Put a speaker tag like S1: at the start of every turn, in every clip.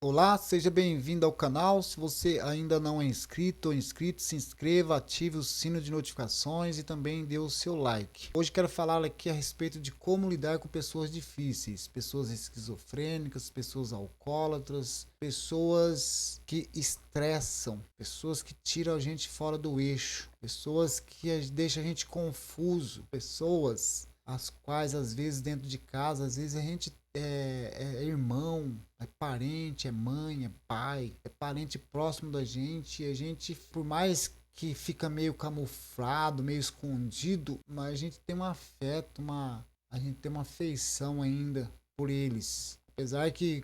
S1: Olá, seja bem-vindo ao canal. Se você ainda não é inscrito ou inscrito, se inscreva, ative o sino de notificações e também dê o seu like. Hoje quero falar aqui a respeito de como lidar com pessoas difíceis, pessoas esquizofrênicas, pessoas alcoólatras, pessoas que estressam, pessoas que tiram a gente fora do eixo, pessoas que deixam a gente confuso, pessoas as quais às vezes dentro de casa, às vezes a gente é irmão, é parente, é mãe, é pai, é parente próximo da gente, e a gente, por mais que fica meio camuflado, meio escondido, mas a gente tem um afeto, a gente tem uma afeição ainda por eles. Apesar que,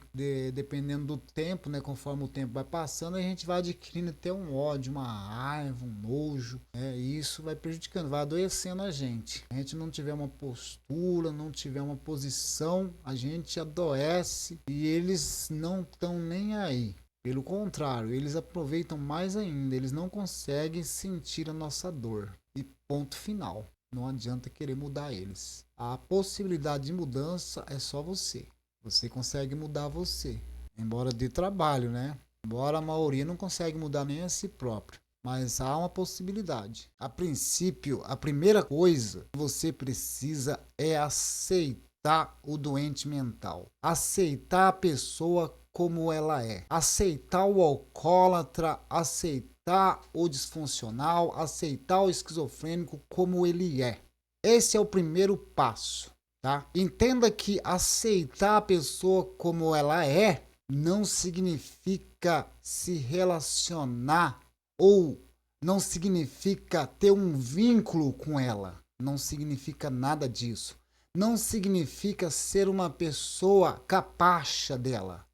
S1: dependendo do tempo, né, conforme o tempo vai passando, a gente vai adquirindo até um ódio, uma raiva, um nojo, e isso vai prejudicando, vai adoecendo a gente. Se a gente não tiver uma postura, não tiver uma posição, a gente adoece e eles não estão nem aí. Pelo contrário, eles aproveitam mais ainda, eles não conseguem sentir a nossa dor. E ponto final. Não adianta querer mudar eles. A possibilidade de mudança é só você. Você consegue mudar você. Embora dê trabalho, né? Embora a maioria não consegue mudar nem a si próprio. Mas há uma possibilidade. A princípio, a primeira coisa que você precisa é aceitar o doente mental. Aceitar a pessoa como ela é. Aceitar o alcoólatra, aceitar o disfuncional, aceitar o esquizofrênico como ele é. Esse é o primeiro passo. Tá? Entenda que aceitar a pessoa como ela é não significa se relacionar ou não significa ter um vínculo com ela. Não significa nada disso. Não significa ser uma pessoa capacha dela.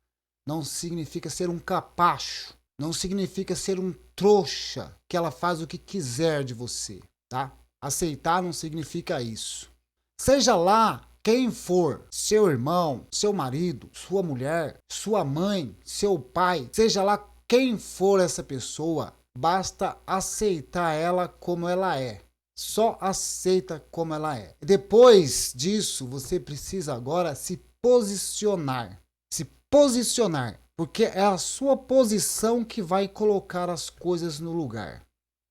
S1: Não significa ser um capacho. Não significa ser um trouxa que ela faz o que quiser de você, tá? Aceitar não significa isso. Seja lá quem for, seu irmão, seu marido, sua mulher, sua mãe, seu pai, seja lá quem for essa pessoa, basta aceitar ela como ela é. Só aceita como ela é. Depois disso, você precisa agora se posicionar. Se posicionar, porque é a sua posição que vai colocar as coisas no lugar.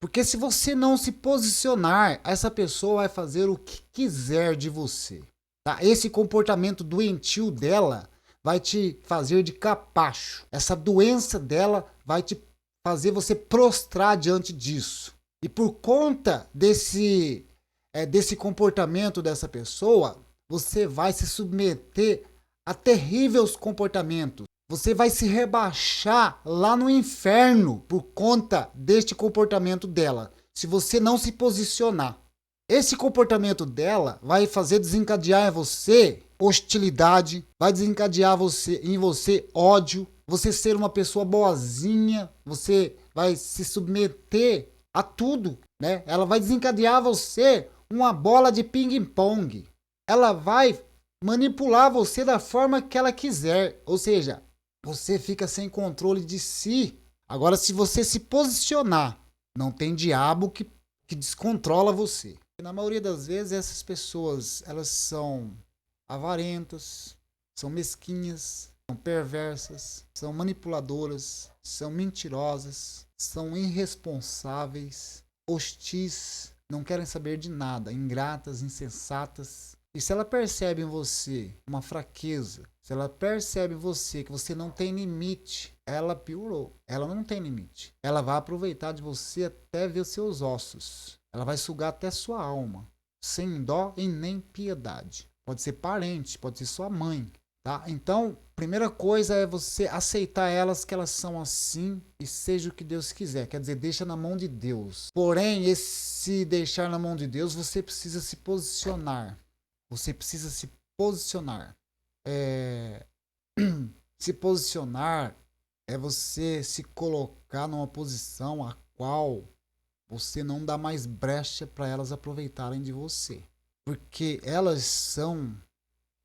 S1: Porque se você não se posicionar, essa pessoa vai fazer o que quiser de você. Tá? Esse comportamento doentio dela vai te fazer de capacho. Essa doença dela vai te fazer você prostrar diante disso. E por conta desse comportamento dessa pessoa, você vai se submeter a terríveis comportamentos. Você vai se rebaixar lá no inferno por conta deste comportamento dela. Se você não se posicionar. Esse comportamento dela vai fazer desencadear em você hostilidade, vai desencadear em você ódio, você ser uma pessoa boazinha, você vai se submeter a tudo, né? Ela vai desencadear você uma bola de ping-pong. Ela vai manipular você da forma que ela quiser, ou seja, você fica sem controle de si. Agora, se você se posicionar, não tem diabo que descontrola você. Na maioria das vezes, essas pessoas, elas são avarentas, são mesquinhas, são perversas, são manipuladoras, são mentirosas, são irresponsáveis, hostis, não querem saber de nada, ingratas, insensatas. E se ela percebe em você uma fraqueza, se ela percebe em você que você não tem limite, ela piorou. Ela não tem limite. Ela vai aproveitar de você até ver os seus ossos. Ela vai sugar até sua alma, sem dó e nem piedade. Pode ser parente, pode ser sua mãe, tá? Então, primeira coisa é você aceitar elas que elas são assim e seja o que Deus quiser. Quer dizer, deixa na mão de Deus. Porém, esse deixar na mão de Deus, você precisa se posicionar. Você precisa se posicionar. Se posicionar é você se colocar numa posição a qual você não dá mais brecha para elas aproveitarem de você. Porque elas são,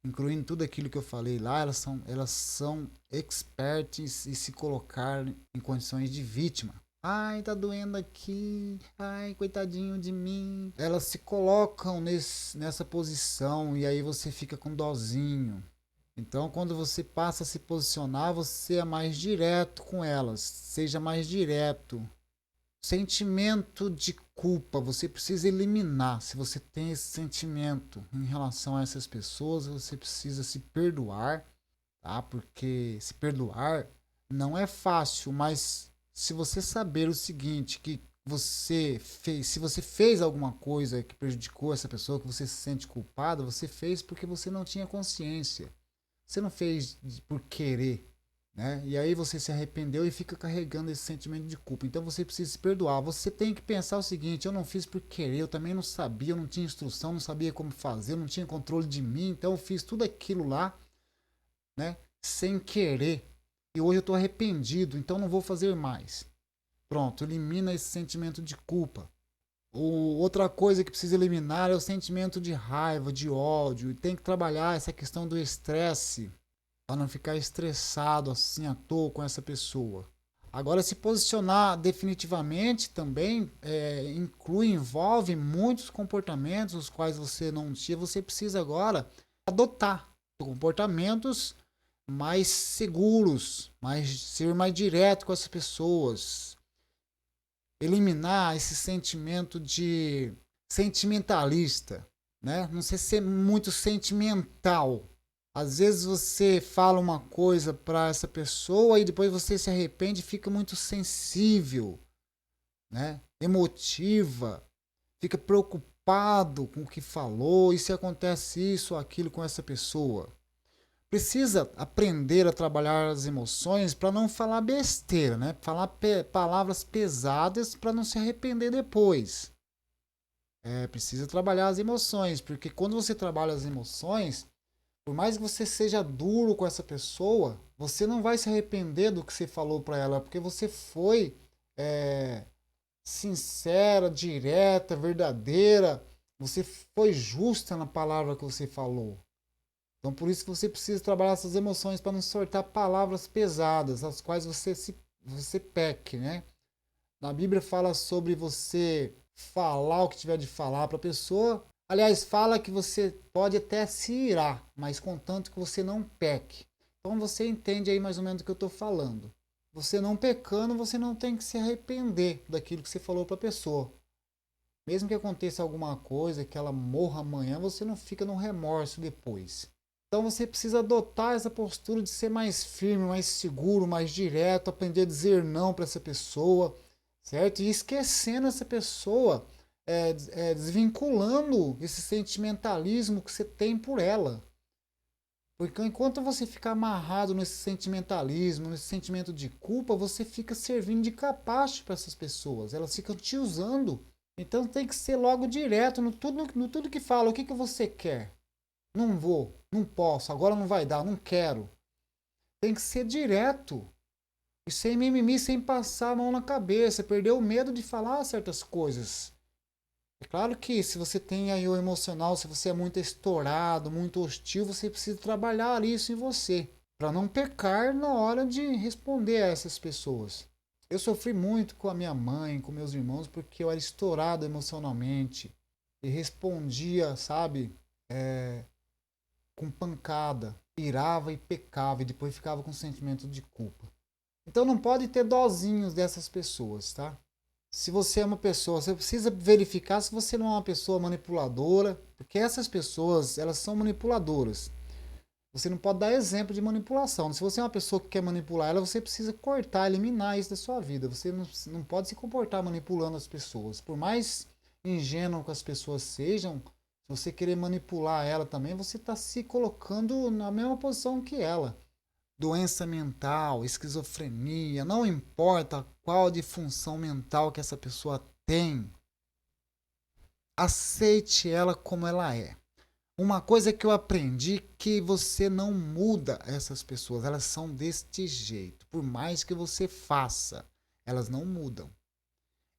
S1: incluindo tudo aquilo que eu falei lá, elas são expertas em se colocar em condições de vítima. Ai, tá doendo aqui. Ai, coitadinho de mim. Elas se colocam nessa posição e aí você fica com dozinho. Então, quando você passa a se posicionar, você é mais direto com elas. Seja mais direto. Sentimento de culpa, você precisa eliminar. Se você tem esse sentimento em relação a essas pessoas, você precisa se perdoar, tá? Porque se perdoar não é fácil, mas se você saber o seguinte, que você fez, se você fez alguma coisa que prejudicou essa pessoa, que você se sente culpado, você fez porque você não tinha consciência. Você não fez por querer, né? E aí você se arrependeu e fica carregando esse sentimento de culpa. Então você precisa se perdoar. Você tem que pensar o seguinte: eu não fiz por querer, eu também não sabia, eu não tinha instrução, não sabia como fazer, eu não tinha controle de mim, então eu fiz tudo aquilo lá, né? Sem querer. E hoje eu estou arrependido, então não vou fazer mais. Pronto, elimina esse sentimento de culpa. Outra coisa que precisa eliminar é o sentimento de raiva, de ódio. E tem que trabalhar essa questão do estresse para não ficar estressado assim à toa com essa pessoa. Agora, se posicionar definitivamente também envolve muitos comportamentos os quais você não tinha. Você precisa agora adotar comportamentos mais seguros, ser mais direto com as pessoas, eliminar esse sentimento de sentimentalista, né? Não ser muito sentimental. Às vezes você fala uma coisa para essa pessoa e depois você se arrepende e fica muito sensível, né? Emotiva, fica preocupado com o que falou e se acontece isso ou aquilo com essa pessoa. Precisa aprender a trabalhar as emoções para não falar besteira, né? Falar palavras pesadas para não se arrepender depois. Precisa trabalhar as emoções, porque quando você trabalha as emoções, por mais que você seja duro com essa pessoa, você não vai se arrepender do que você falou para ela, porque você foi sincera, direta, verdadeira, você foi justa na palavra que você falou. Então por isso que você precisa trabalhar essas emoções para não soltar palavras pesadas, as quais você peque, né? Na Bíblia fala sobre você falar o que tiver de falar para a pessoa. Aliás, fala que você pode até se irar, mas contanto que você não peque. Então você entende aí mais ou menos o que eu estou falando. Você não pecando, você não tem que se arrepender daquilo que você falou para a pessoa. Mesmo que aconteça alguma coisa, que ela morra amanhã, você não fica no remorso depois. Então você precisa adotar essa postura de ser mais firme, mais seguro, mais direto, aprender a dizer não para essa pessoa, certo? E esquecendo essa pessoa, desvinculando esse sentimentalismo que você tem por ela. Porque enquanto você ficar amarrado nesse sentimentalismo, nesse sentimento de culpa, você fica servindo de capacho para essas pessoas. Elas ficam te usando. Então tem que ser logo direto no tudo que fala. O que você quer? Não vou, não posso, agora não vai dar, não quero. Tem que ser direto. E sem mimimi, sem passar a mão na cabeça, perder o medo de falar certas coisas. É claro que se você tem aí o emocional, se você é muito estourado, muito hostil, você precisa trabalhar isso em você, para não pecar na hora de responder a essas pessoas. Eu sofri muito com a minha mãe, com meus irmãos, porque eu era estourado emocionalmente e respondia, sabe, com pancada, irava e pecava e depois ficava com sentimento de culpa. Então não pode ter dozinhos dessas pessoas, tá? Se você é uma pessoa, você precisa verificar se você não é uma pessoa manipuladora, porque essas pessoas, elas são manipuladoras. Você não pode dar exemplo de manipulação. Se você é uma pessoa que quer manipular ela, você precisa cortar, eliminar isso da sua vida. Você não pode se comportar manipulando as pessoas. Por mais ingênuo que as pessoas sejam, se você querer manipular ela também, você está se colocando na mesma posição que ela. Doença mental, esquizofrenia, não importa qual disfunção mental que essa pessoa tem, aceite ela como ela é. Uma coisa que eu aprendi que você não muda essas pessoas, elas são deste jeito. Por mais que você faça, elas não mudam.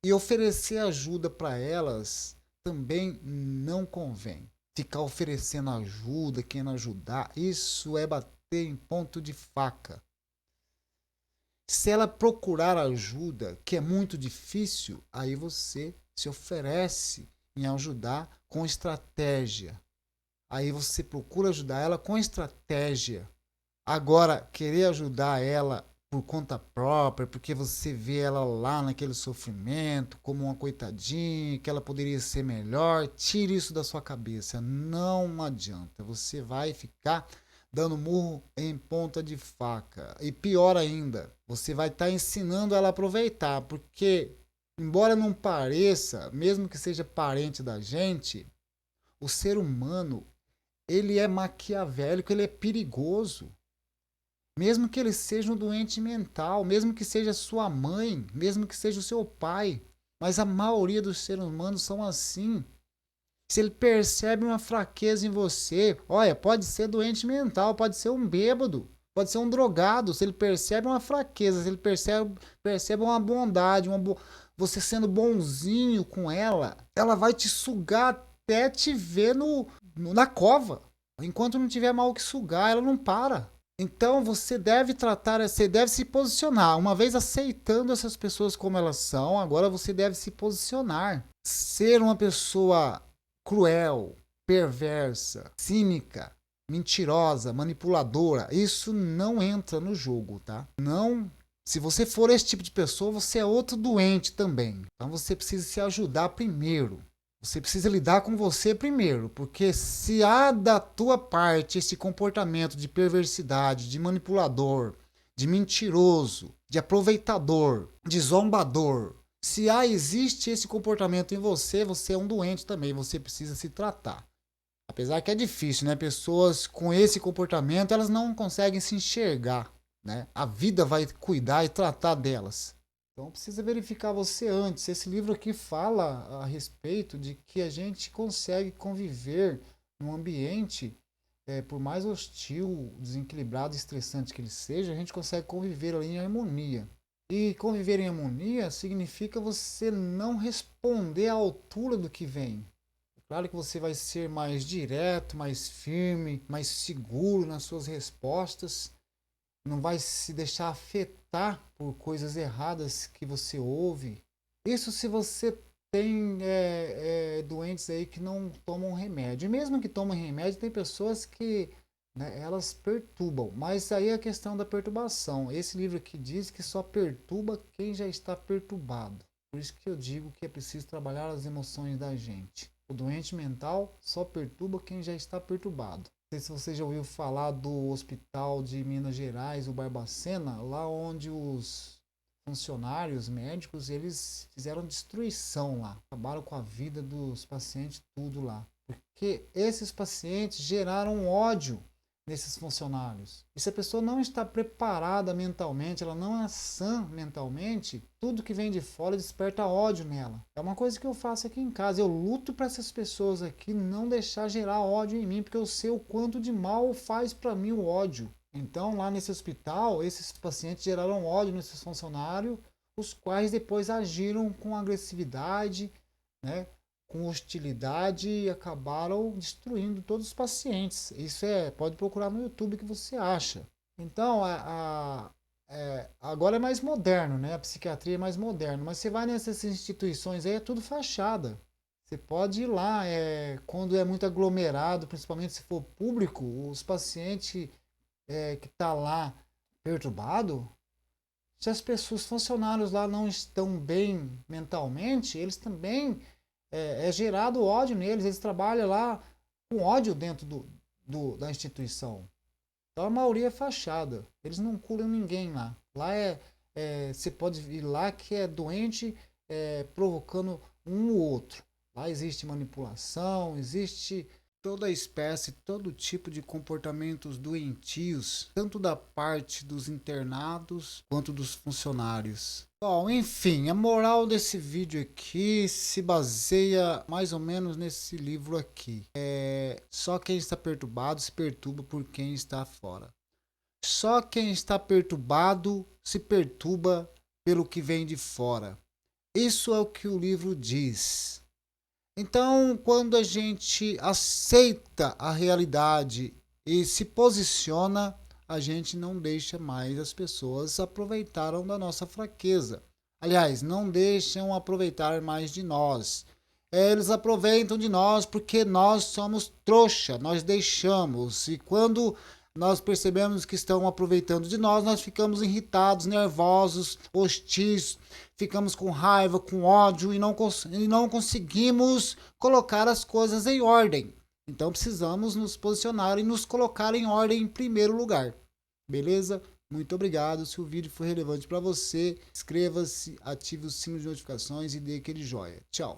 S1: E oferecer ajuda para elas também não convém. Ficar oferecendo ajuda, querendo ajudar, isso é bater em ponto de faca. Se ela procurar ajuda, que é muito difícil, aí você se oferece em ajudar com estratégia. Aí você procura ajudar ela com estratégia. Agora, querer ajudar ela por conta própria, porque você vê ela lá naquele sofrimento, como uma coitadinha, que ela poderia ser melhor, tire isso da sua cabeça. Não adianta. Você vai ficar dando murro em ponta de faca. E pior ainda, você vai estar ensinando ela a aproveitar, porque, embora não pareça, mesmo que seja parente da gente, o ser humano, ele é maquiavélico, ele é perigoso. Mesmo que ele seja um doente mental, mesmo que seja sua mãe, mesmo que seja o seu pai. Mas a maioria dos seres humanos são assim. Se ele percebe uma fraqueza em você, olha, pode ser doente mental, pode ser um bêbado, pode ser um drogado. Se ele percebe uma fraqueza, se ele percebe uma bondade, você sendo bonzinho com ela, ela vai te sugar até te ver na cova. Enquanto não tiver mal que sugar, ela não para. Então você deve você deve se posicionar. Uma vez aceitando essas pessoas como elas são, agora você deve se posicionar. Ser uma pessoa cruel, perversa, cínica, mentirosa, manipuladora, isso não entra no jogo, tá? Não. Se você for esse tipo de pessoa, você é outro doente também. Então você precisa se ajudar primeiro. Você precisa lidar com você primeiro, porque se há da tua parte esse comportamento de perversidade, de manipulador, de mentiroso, de aproveitador, de zombador, se existe esse comportamento em você, você é um doente também, você precisa se tratar. Apesar que é difícil, né? Pessoas com esse comportamento, elas não conseguem se enxergar, né? A vida vai cuidar e tratar delas. Então precisa verificar você antes. Esse livro aqui fala a respeito de que a gente consegue conviver num ambiente, por mais hostil, desequilibrado e estressante que ele seja, a gente consegue conviver ali em harmonia. E conviver em harmonia significa você não responder à altura do que vem. Claro que você vai ser mais direto, mais firme, mais seguro nas suas respostas, não vai se deixar afetar por coisas erradas que você ouve. Isso se você tem doentes aí que não tomam remédio. E mesmo que tomam remédio, tem pessoas que, né, elas perturbam. Mas aí é a questão da perturbação. Esse livro aqui diz que só perturba quem já está perturbado. Por isso que eu digo que é preciso trabalhar as emoções da gente. O doente mental só perturba quem já está perturbado. Não sei se você já ouviu falar do hospital de Minas Gerais, o Barbacena, lá onde os funcionários médicos, eles fizeram destruição lá, acabaram com a vida dos pacientes, tudo lá. Porque esses pacientes geraram ódio nesses funcionários. E se a pessoa não está preparada mentalmente, ela não é sã mentalmente, tudo que vem de fora desperta ódio nela. É uma coisa que eu faço aqui em casa. Eu luto para essas pessoas aqui não deixar gerar ódio em mim, porque eu sei o quanto de mal faz para mim o ódio. Então, lá nesse hospital, esses pacientes geraram ódio nesses funcionários, os quais depois agiram com agressividade, né? Com hostilidade e acabaram destruindo todos os pacientes. Isso pode procurar no YouTube que você acha. Então, agora é mais moderno, né? A psiquiatria é mais moderna, mas você vai nessas instituições aí, é tudo fachada. Você pode ir lá, quando é muito aglomerado, principalmente se for público, os pacientes que tá lá perturbado, se as pessoas, os funcionários lá não estão bem mentalmente, eles também é gerado ódio neles, eles trabalham lá com ódio dentro da instituição. Então a maioria é fachada, eles não curam ninguém lá. Lá você pode ir lá que é doente provocando um ou outro. Lá existe manipulação, existe toda espécie, todo tipo de comportamentos doentios, tanto da parte dos internados quanto dos funcionários. Bom, enfim, a moral desse vídeo aqui se baseia mais ou menos nesse livro aqui. Só quem está perturbado se perturba por quem está fora. Só quem está perturbado se perturba pelo que vem de fora. Isso é o que o livro diz. Então, quando a gente aceita a realidade e se posiciona, a gente não deixa mais as pessoas aproveitarem da nossa fraqueza. Aliás, não deixam aproveitar mais de nós. Eles aproveitam de nós porque nós somos trouxa, nós deixamos. E quando nós percebemos que estão aproveitando de nós, nós ficamos irritados, nervosos, hostis, ficamos com raiva, com ódio e não conseguimos colocar as coisas em ordem. Então precisamos nos posicionar e nos colocar em ordem em primeiro lugar. Beleza? Muito obrigado. Se o vídeo foi relevante para você, inscreva-se, ative o sino de notificações e dê aquele joinha. Tchau.